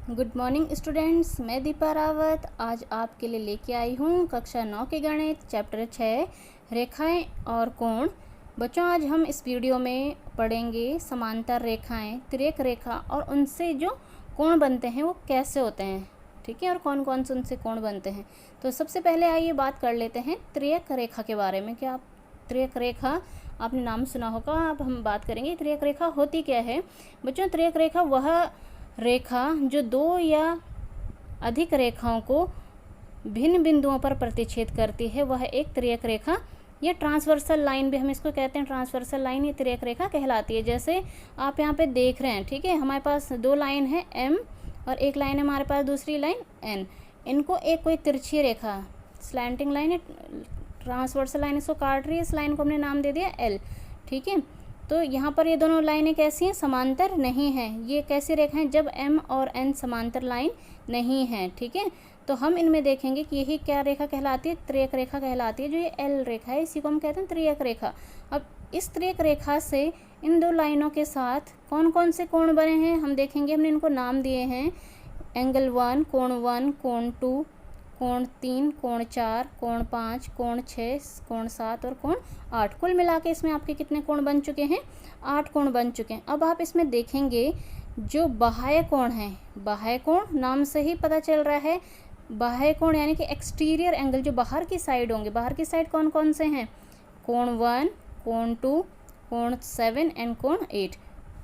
Good morning students, मैं दीपा रावत आज आपके लिए लेके आई हूँ कक्षा 9 के गणित चैप्टर 6 रेखाएं और कोण। बच्चों, आज हम इस वीडियो में पढ़ेंगे समांतर रेखाएं, तिर्यक रेखा और उनसे जो कोण बनते हैं वो कैसे होते हैं, ठीक है, और कौन कौन से उनसे कोण बनते हैं। तो सबसे पहले आइए बात कर लेते हैं तिर्यक रेखा के बारे में। क्या आप तिर्यक रेखा आपने नाम सुना होगा। अब हम बात करेंगे तिर्यक रेखा होती क्या है। बच्चों, तिर्यक रेखा वह रेखा जो दो या अधिक रेखाओं को भिन्न बिंदुओं पर प्रतिच्छेद करती है वह एक तिर्यक रेखा या ट्रांसवर्सल लाइन भी हम इसको कहते हैं। ट्रांसवर्सल लाइन ये तिर्यक रेखा कहलाती है। जैसे आप यहाँ पे देख रहे हैं, ठीक है, हमारे पास दो लाइन है एम और एक लाइन है हमारे पास दूसरी लाइन एन। इनको एक कोई तिरछी रेखा स्लैंटिंग लाइन है, ट्रांसवर्सल लाइन इसको काट रही है, इस लाइन को हमने नाम दे दिया एल, ठीक है। तो यहाँ पर ये दोनों लाइनें कैसी हैं, समांतर नहीं हैं। ये कैसी रेखा हैं, जब m और n समांतर लाइन नहीं है, ठीक है। तो हम इनमें देखेंगे कि यही क्या रेखा कहलाती है, तिर्यक रेखा कहलाती है। जो ये l रेखा है इसी को हम कहते हैं तिर्यक रेखा। अब इस तिर्यक रेखा से इन दो लाइनों के साथ कौन कौन से कोण बने हैं हम देखेंगे। हमने इनको नाम दिए हैं एंगल 1, कोण 2, कोण 3, कोण 4, कोण 5, कोण 6, कोण 7 और कोण 8। कुल मिला के इसमें आपके कितने कोण बन चुके हैं, 8 कोण बन चुके हैं। अब आप इसमें देखेंगे जो बाह्य कोण है, बाह्य कोण नाम से ही पता चल रहा है, बाह्य कोण यानी कि एक्सटीरियर एंगल जो बाहर की साइड होंगे। बाहर की साइड कौन कौन से हैं, कोण 1, कोण 2, कोण 7 एंड कोण 8।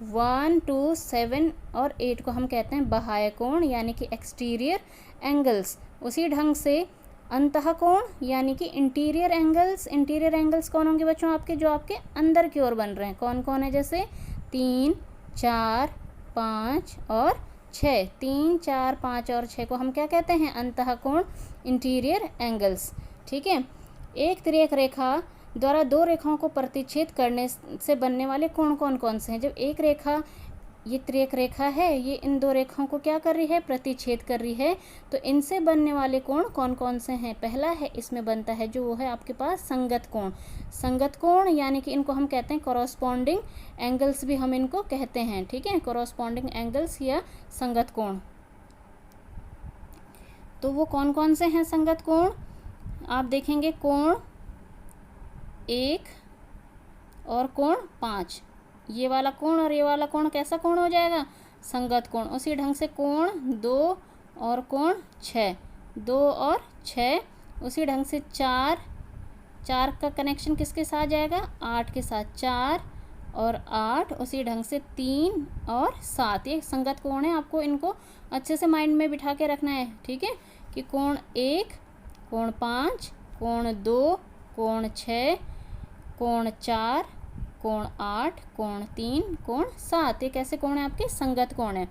1, 2, 7 और 8 को हम कहते हैं बाह्य कोण यानी कि एक्सटीरियर एंगल्स। उसी ढंग से अंतःकोण यानी कि इंटीरियर एंगल्स। इंटीरियर एंगल्स कौन होंगे बच्चों, आपके जो आपके अंदर की ओर बन रहे हैं। कौन कौन है, जैसे 3, 4, 5 और 6। 3, 4, 5 और 6 को हम क्या कहते हैं, अंतःकोण, इंटीरियर एंगल्स, ठीक है। एक तिर्यक रेखा द्वारा दो रेखाओं को प्रतिच्छेद करने से बनने वाले कोण कौन कौन से हैं। जब एक रेखा, ये तिर्यक रेखा है, ये इन दो रेखाओं को क्या कर रही है, प्रतिच्छेद कर रही है, तो इनसे बनने वाले कोण कौन कौन से हैं। पहला है इसमें बनता है जो वो है आपके पास संगत कोण। संगत कोण यानी कि इनको हम कहते हैं कॉरस्पॉन्डिंग एंगल्स भी हम इनको कहते हैं, ठीक है, कॉरस्पॉन्डिंग एंगल्स या संगत कोण। तो वो कौन कौन से हैं संगत कोण, आप देखेंगे कोण 1 और कोण 5। ये वाला कोण और ये वाला कोण कैसा कोण हो जाएगा, संगत कोण। उसी ढंग से कोण 2 और कोण 6, 2 और 6। उसी ढंग से 4 का कनेक्शन किसके साथ जाएगा, 8 के साथ, 4 और 8। उसी ढंग से 3 और 7, ये संगत कोण है। आपको इनको अच्छे से माइंड में बिठा के रखना है, ठीक है, कि कोण 1, कोण 5, कोण 2, कोण 6, कोण 4, कोण 8, कोण 3, कोण 7, ये कैसे कोण है, आपके संगत कोण है।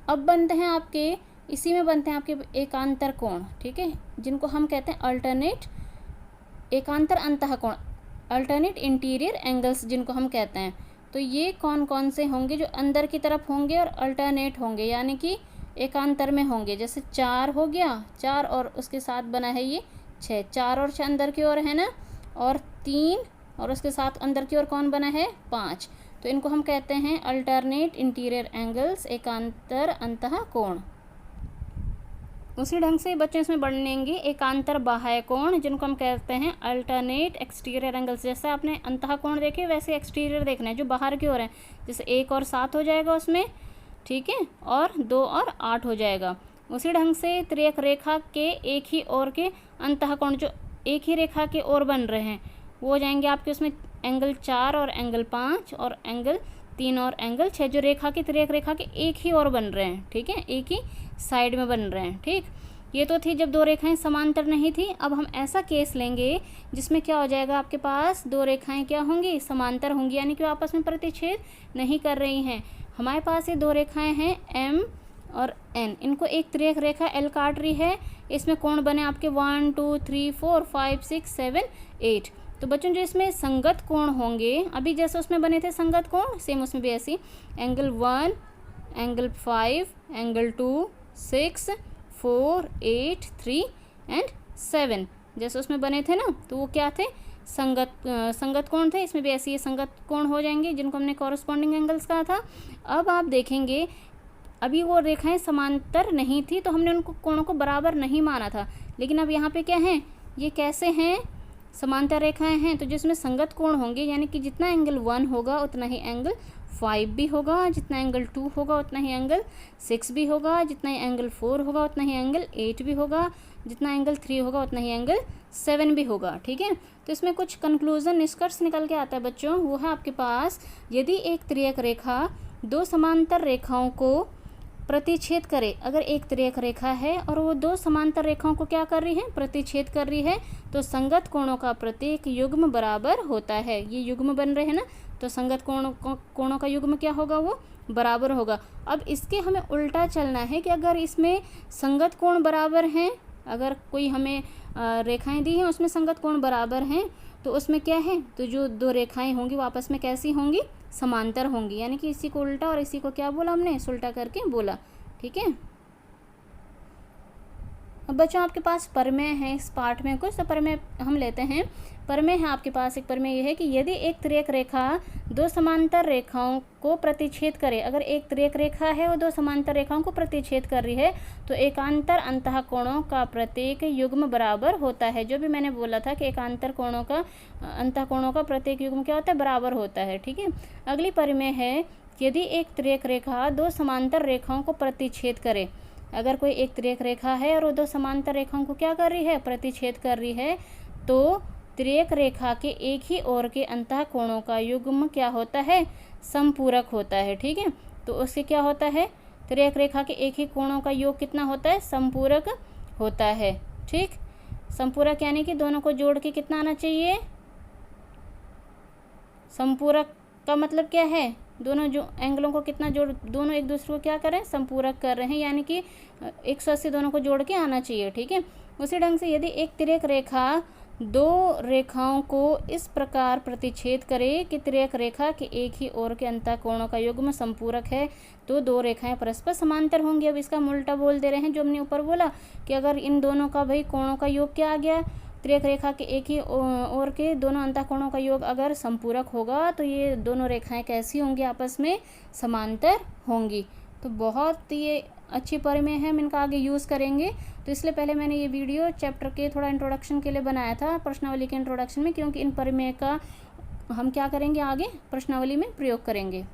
अब बनते हैं आपके, इसी में बनते हैं आपके एकांतर कोण, ठीक है, जिनको हम कहते हैं अल्टरनेट एकांतर अंतःकोण, अल्टरनेट इंटीरियर एंगल्स जिनको हम कहते हैं। तो ये कौन कौन से होंगे, जो अंदर की तरफ होंगे और अल्टरनेट होंगे यानी कि एकांतर में होंगे। जैसे 4 हो गया, 4 और उसके साथ बना है ये 6, 4 और 6 अंदर की ओर है ना, और 3 और उसके साथ अंदर की ओर कौन बना है, 5। तो इनको हम कहते हैं अल्टरनेट इंटीरियर एंगल्स, एकांतर अंतःकोण। उसी ढंग से बच्चे इसमें बनेंगे एकांतर बाह्य कोण, जिनको हम कहते हैं अल्टरनेट एक्सटीरियर एंगल्स। जैसे आपने अंतःकोण देखे वैसे एक्सटीरियर देखना है जो बाहर की ओर है। जैसे 1 और 7 हो जाएगा उसमें, ठीक है, और 2 और 8 हो जाएगा। उसी ढंग से तिर्यक रेखा के एक ही ओर के अंतःकोण जो एक ही रेखा के ओर बन रहे हैं वो हो जाएंगे आपके उसमें एंगल 4 और एंगल 5 और एंगल 3 और एंगल 6, जो रेखा की तिर्यक रेखा के एक ही ओर बन रहे हैं, ठीक है, एक ही साइड में बन रहे हैं, ठीक। ये तो थी जब दो रेखाएं समांतर नहीं थी। अब हम ऐसा केस लेंगे जिसमें क्या हो जाएगा, आपके पास दो रेखाएं क्या होंगी, समांतर होंगी, यानी कि आपस में प्रतिच्छेद नहीं कर रही हैं। हमारे पास ये दो रेखाएं हैं एम और एन, इनको एक तिर्यक रेखा एल काट रही है। इसमें कोण बने आपके 1, 2, 3, 4, 5, 6, 7, 8। तो बच्चों जो इसमें संगत कोण होंगे, अभी जैसे उसमें बने थे संगत कोण, सेम उसमें भी ऐसी एंगल 1, एंगल 5, एंगल 2, 6, 4, 8, 3 एंड 7 जैसे उसमें बने थे ना, तो वो क्या थे, संगत कोण थे। इसमें भी ऐसे ये संगत कोण हो जाएंगे जिनको हमने कॉरस्पॉन्डिंग एंगल्स कहा था। अब आप देखेंगे अभी वो रेखाएं समांतर नहीं थी तो हमने उनको कोणों को बराबर नहीं माना था, लेकिन अब यहाँ पे क्या है, ये कैसे हैं, समांतर रेखाएं हैं, तो जिसमें संगत कोण होंगे, यानी कि जितना एंगल 1 होगा उतना ही एंगल 5 भी होगा, जितना एंगल 2 होगा उतना ही एंगल 6 भी होगा, जितना ही एंगल 4 होगा उतना ही एंगल 8 भी होगा, जितना एंगल 3 होगा उतना ही एंगल 7 भी होगा। ठीक है, तो इसमें कुछ कंक्लूजन, निष्कर्ष निकल के आता है बच्चों, वो है आपके पास, यदि एक तिर्यक रेखा दो समांतर रेखाओं को प्रतिच्छेद करे, अगर एक तिर्यक रेखा है और वो दो समांतर रेखाओं को क्या कर रही है, प्रतिच्छेद कर रही है, तो संगत कोणों का प्रत्येक युग्म बराबर होता है। ये युग्म बन रहे हैं ना, तो संगत कोणों का युग्म क्या होगा, वो बराबर होगा। अब इसके हमें उल्टा चलना है कि अगर इसमें संगत कोण बराबर हैं, अगर कोई हमें रेखाएं दी हैं उसमें संगत कोण बराबर हैं, तो उसमें क्या है, तो जो दो रेखाएं होंगी वो आपस में कैसी होंगी, समांतर होंगी। यानी कि इसी को उल्टा और इसी को क्या बोला हमने, सुलटा करके बोला। ठीक है, अब बच्चों आपके पास प्रमेय है इस पाठ में कुछ, तो प्रमेय हम लेते हैं। प्रमेय है आपके पास, एक प्रमेय यह है कि यदि एक तिर्यक रेखा दो समांतर रेखाओं को प्रतिच्छेद करे, अगर एक तिर्यक रेखा है वो दो समांतर रेखाओं को प्रतिच्छेद कर रही है, तो एकांतर अंतःकोणों का प्रत्येक युग्म बराबर होता है। जो भी मैंने बोला था कि एकांतर कोणों का अंतःकोणों का प्रत्येक युग्म क्या होता है, बराबर होता है। ठीक है, अगली प्रमेय है, यदि एक तिर्यक रेखा दो समांतर रेखाओं को प्रतिच्छेद करे, अगर कोई एक तिर्यक रेखा है और वो दो समांतर रेखाओं को क्या कर रही है, प्रतिच्छेद कर रही है, तो तिर्यक रेखा के एक ही ओर के अंतःकोणों का युग्म क्या होता है, संपूरक होता है। ठीक है, तो उससे क्या होता है, तिर्यक रेखा के एक ही कोणों का योग कितना होता है, संपूरक होता है। ठीक, संपूरक यानी कि दोनों को जोड़ के कितना आना चाहिए, संपूरक का मतलब क्या है, दोनों जो एंगलों को कितना जोड़, दोनों एक दूसरे को क्या करें, संपूरक कर रहे हैं, यानी कि 180 दोनों को जोड़ के आना चाहिए। ठीक है, उसी ढंग से यदि एक तिर्यक रेखा दो रेखाओं को इस प्रकार प्रतिच्छेद करे कि तिर्यक रेखा के एक ही ओर के अंतःकोणों का युग्म संपूरक है, तो दो रेखाएं परस्पर समांतर होंगी। अब इसका उल्टा बोल दे रहे हैं, जो हमने ऊपर बोला कि अगर इन दोनों का भाई कोणों का योग क्या आ गया, तिर्यक रेखा के एक ही ओर के दोनों अंतःकोणों का योग अगर संपूरक होगा, तो ये दोनों रेखाएं कैसी होंगी, आपस में समांतर होंगी। तो बहुत ये अच्छी प्रमेय है, हम इनका आगे यूज़ करेंगे। तो इसलिए पहले मैंने ये वीडियो चैप्टर के थोड़ा इंट्रोडक्शन के लिए बनाया था, प्रश्नावली के इंट्रोडक्शन में, क्योंकि इन प्रमेय का हम क्या करेंगे, आगे प्रश्नावली में प्रयोग करेंगे।